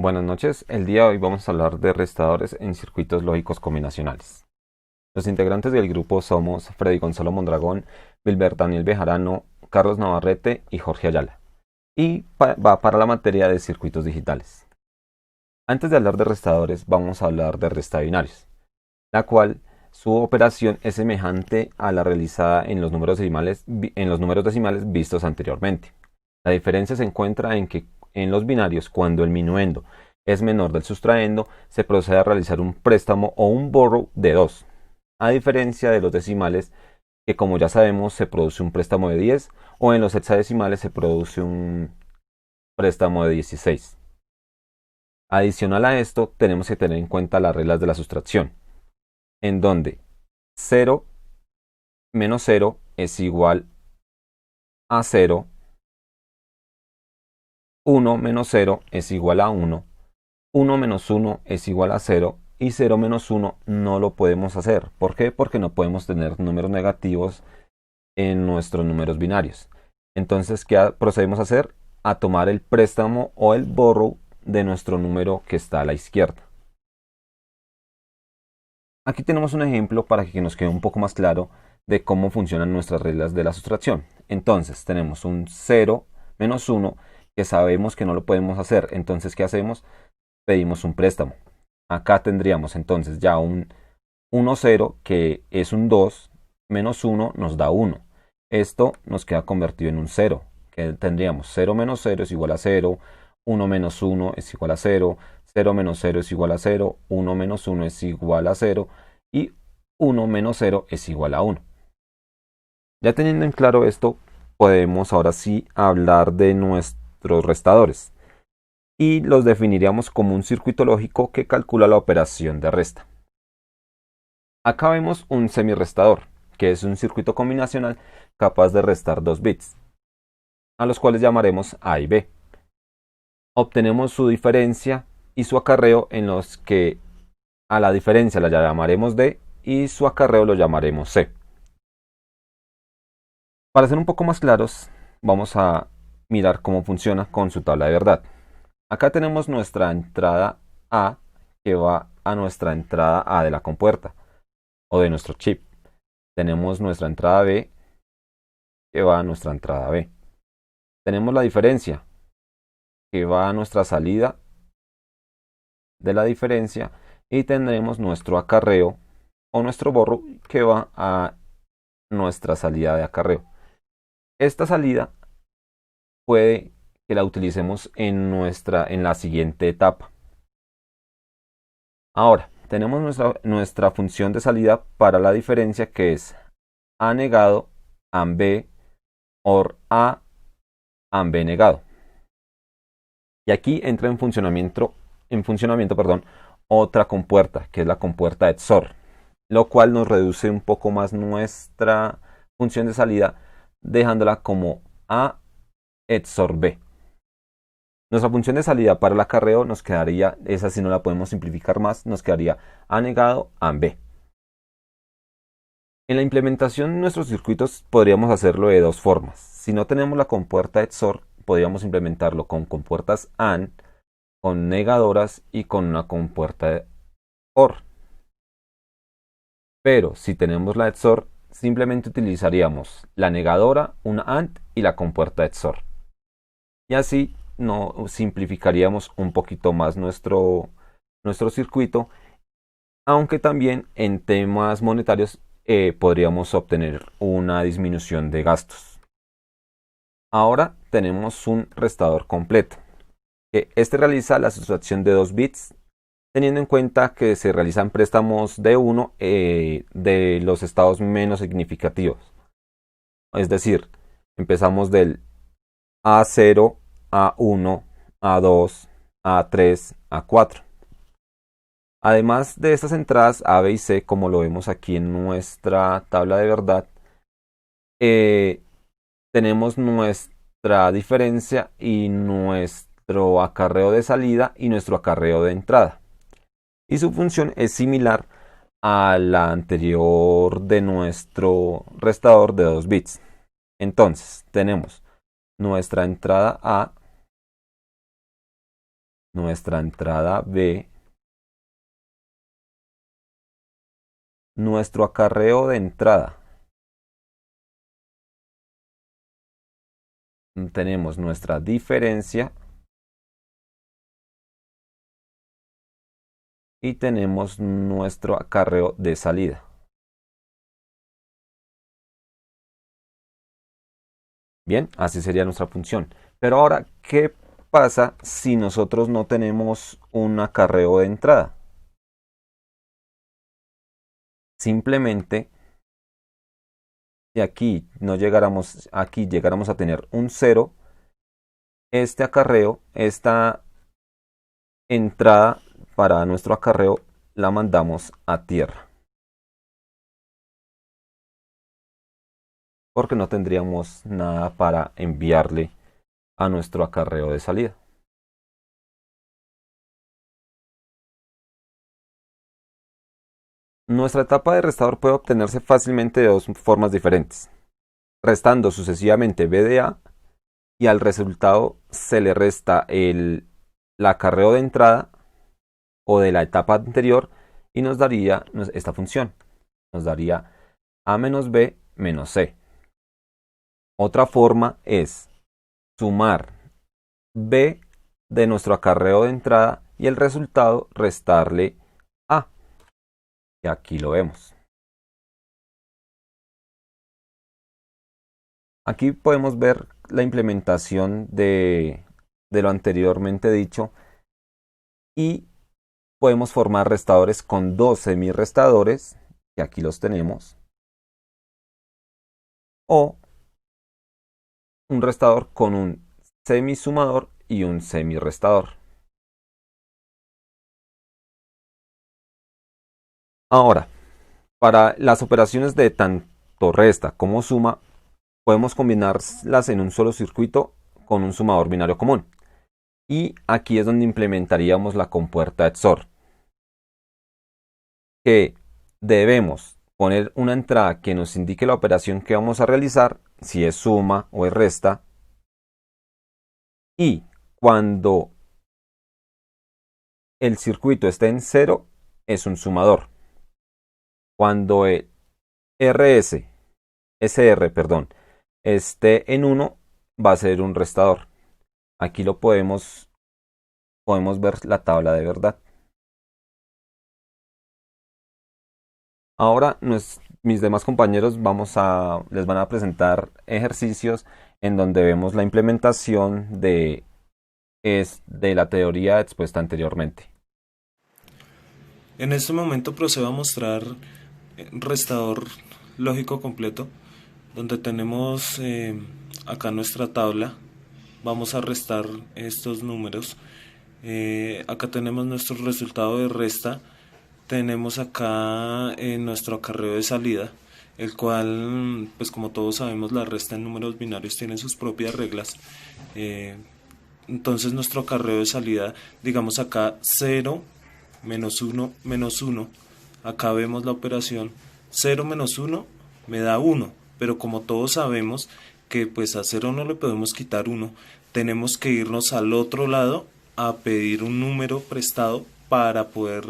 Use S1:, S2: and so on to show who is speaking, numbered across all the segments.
S1: Buenas noches, el día de hoy vamos a hablar de restadores en circuitos lógicos combinacionales. Los integrantes del grupo somos Freddy Gonzalo Mondragón, Wilber Daniel Bejarano, Carlos Navarrete y Jorge Ayala. Y va para la materia de circuitos digitales. Antes de hablar de restadores, vamos a hablar de resta binarios, la cual su operación es semejante a la realizada en los números decimales vistos anteriormente. La diferencia se encuentra en que en los binarios, cuando el minuendo es menor del sustraendo, se procede a realizar un préstamo o un borrow de 2, a diferencia de los decimales, que como ya sabemos se produce un préstamo de 10, o en los hexadecimales se produce un préstamo de 16. Adicional a esto, tenemos que tener en cuenta las reglas de la sustracción, en donde 0 menos 0 es igual a 0, 1 menos 0 es igual a 1, 1 menos 1 es igual a 0 y 0 menos 1 no lo podemos hacer. ¿Por qué? Porque no podemos tener números negativos en nuestros números binarios. Entonces, ¿qué procedemos a hacer? A tomar el préstamo o el borrow de nuestro número que está a la izquierda. Aquí tenemos un ejemplo para que nos quede un poco más claro de cómo funcionan nuestras reglas de la sustracción. Entonces, tenemos un 0 menos 1 que sabemos que no lo podemos hacer. Entonces, ¿qué hacemos? Pedimos un préstamo. Acá tendríamos entonces ya un 1, 0, que es un 2, menos 1 nos da 1. Esto nos queda convertido en un 0, que tendríamos 0 menos 0 es igual a 0, 1 menos 1 es igual a 0, 0 menos 0 es igual a 0, 1 menos 1 es igual a 0 y 1 menos 0 es igual a 1. Ya teniendo en claro esto, podemos ahora sí hablar de nuestros restadores y los definiríamos como un circuito lógico que calcula la operación de resta. Acá vemos un semirrestador, que es un circuito combinacional capaz de restar 2 bits, a los cuales llamaremos A y B. Obtenemos su diferencia y su acarreo, en los que a la diferencia la llamaremos D y su acarreo lo llamaremos C. Para ser un poco más claros, vamos a mirar cómo funciona con su tabla de verdad. Acá tenemos nuestra entrada A, que va a nuestra entrada A de la compuerta o de nuestro chip. Tenemos nuestra entrada B, que va a nuestra entrada B. Tenemos la diferencia, que va a nuestra salida de la diferencia, y tendremos nuestro acarreo o nuestro borrow, que va a nuestra salida de acarreo. Esta salida puede que la utilicemos en la siguiente etapa. Ahora, tenemos nuestra función de salida para la diferencia, que es A negado, AND B, OR A, AND B negado. Y aquí entra en funcionamiento, otra compuerta, que es la compuerta XOR, lo cual nos reduce un poco más nuestra función de salida, dejándola como A XOR B. Nuestra función de salida para el acarreo nos quedaría, esa si no la podemos simplificar más, nos quedaría A negado, AND B. En la implementación de nuestros circuitos podríamos hacerlo de dos formas. Si no tenemos la compuerta XOR, podríamos implementarlo con compuertas AND, con negadoras y con una compuerta OR. Pero si tenemos la XOR, simplemente utilizaríamos la negadora, una AND y la compuerta XOR. Y así simplificaríamos un poquito más nuestro circuito, aunque también en temas monetarios podríamos obtener una disminución de gastos. Ahora tenemos un restador completo. Este realiza la sustracción de 2 bits, teniendo en cuenta que se realizan préstamos de 1 de los estados menos significativos. Es decir, empezamos del A0, A1, A2, A3, A4. Además de estas entradas A, B y C, como lo vemos aquí en nuestra tabla de verdad, tenemos nuestra diferencia y nuestro acarreo de salida y nuestro acarreo de entrada. Y su función es similar a la anterior de nuestro restador de 2 bits. Entonces, tenemos nuestra entrada A nuestra entrada B, nuestro acarreo de entrada. Tenemos nuestra diferencia y tenemos nuestro acarreo de salida. Bien, así sería nuestra función. Pero ahora, ¿qué pasa si nosotros no tenemos un acarreo de entrada? Simplemente, si aquí no llegáramos, aquí llegáramos a tener un 0, este acarreo, esta entrada para nuestro acarreo, la mandamos a tierra. Porque no tendríamos nada para enviarle a nuestro acarreo de salida. Nuestra etapa de restador puede obtenerse fácilmente de dos formas diferentes. Restando sucesivamente B de A y al resultado se le resta el acarreo de entrada o de la etapa anterior y nos daría esta función. Nos daría A menos B menos C. Otra forma es sumar B de nuestro acarreo de entrada y el resultado restarle A. Y aquí lo vemos. Aquí podemos ver la implementación de lo anteriormente dicho y podemos formar restadores con dos semirrestadores, que aquí los tenemos, o un restador con un semisumador y un semirrestador. Ahora, para las operaciones de tanto resta como suma, podemos combinarlas en un solo circuito con un sumador binario común. Y aquí es donde implementaríamos la compuerta XOR, que debemos poner una entrada que nos indique la operación que vamos a realizar, si es suma o es resta, y cuando el circuito esté en 0 es un sumador. Cuando el SR, esté en 1 va a ser un restador. Aquí lo podemos ver la tabla de verdad. Ahora mis demás compañeros les van a presentar ejercicios en donde vemos la implementación de la teoría expuesta anteriormente.
S2: En este momento procedo a mostrar restador lógico completo, donde tenemos acá nuestra tabla. Vamos a restar estos números. Acá tenemos nuestro resultado de resta. Tenemos acá nuestro acarreo de salida, el cual, pues como todos sabemos, la resta en números binarios tiene sus propias reglas. Entonces nuestro acarreo de salida, digamos acá 0, menos 1, menos 1. Acá vemos la operación 0 menos 1 me da 1, pero como todos sabemos que pues a 0 no le podemos quitar 1, tenemos que irnos al otro lado a pedir un número prestado para poder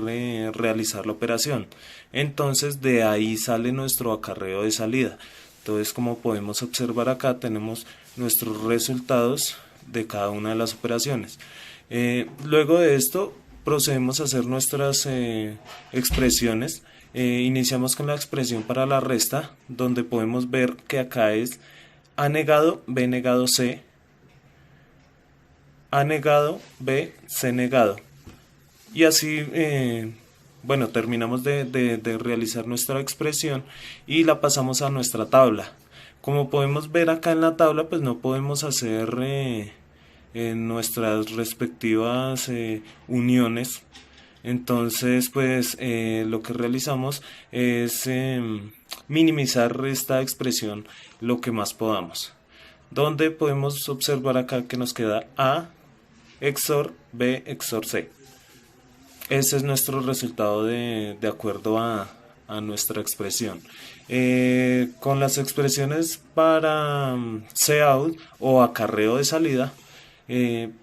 S2: realizar la operación. Entonces de ahí sale nuestro acarreo de salida. Entonces, como podemos observar acá, tenemos nuestros resultados de cada una de las operaciones. Luego de esto procedemos a hacer nuestras expresiones. Iniciamos con la expresión para la resta, donde podemos ver que acá es A negado, B negado, C, A negado, B, C negado. Y así, bueno, terminamos de realizar nuestra expresión y la pasamos a nuestra tabla. Como podemos ver acá en la tabla, pues no podemos hacer en nuestras respectivas uniones. Entonces, pues lo que realizamos es minimizar esta expresión lo que más podamos. Donde podemos observar acá que nos queda A XOR B XOR C. Ese es nuestro resultado de acuerdo a nuestra expresión. Con las expresiones para cout o acarreo de salida,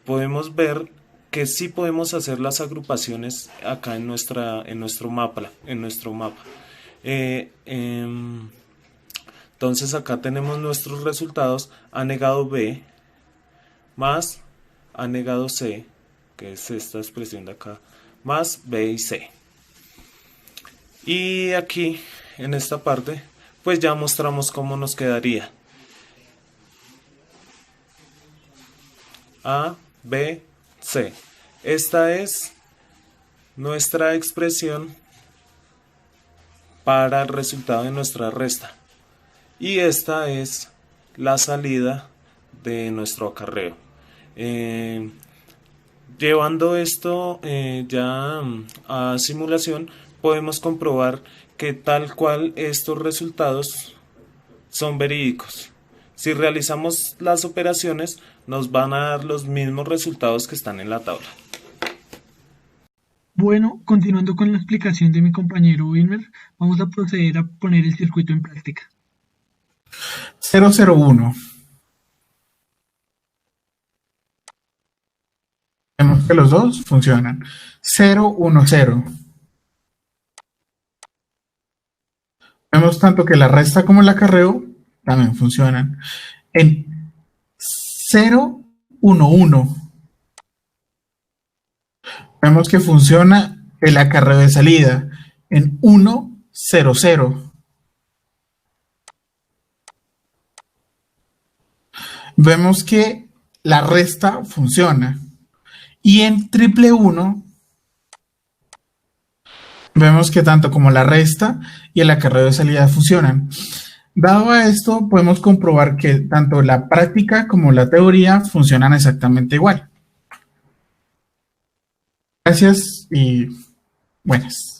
S2: podemos ver que sí podemos hacer las agrupaciones acá en nuestro mapa. Eh, em, entonces acá tenemos nuestros resultados: A negado B más A negado C, que es esta expresión de acá, más B y C. Y aquí, en esta parte, pues ya mostramos cómo nos quedaría. A, B, C. Esta es nuestra expresión para el resultado de nuestra resta. Y esta es la salida de nuestro acarreo. Llevando esto ya a simulación, podemos comprobar que tal cual estos resultados son verídicos. Si realizamos las operaciones, nos van a dar los mismos resultados que están en la tabla.
S3: Bueno, continuando con la explicación de mi compañero Wilmer, vamos a proceder a poner el circuito en práctica.
S4: 001. Vemos que los dos funcionan. 010. Vemos tanto que la resta como el acarreo también funcionan. En 011 vemos que funciona el acarreo de salida. En 100 vemos que la resta funciona. Y en 111 vemos que tanto como la resta y el acarreo de salida funcionan. Dado a esto, podemos comprobar que tanto la práctica como la teoría funcionan exactamente igual. Gracias y buenas.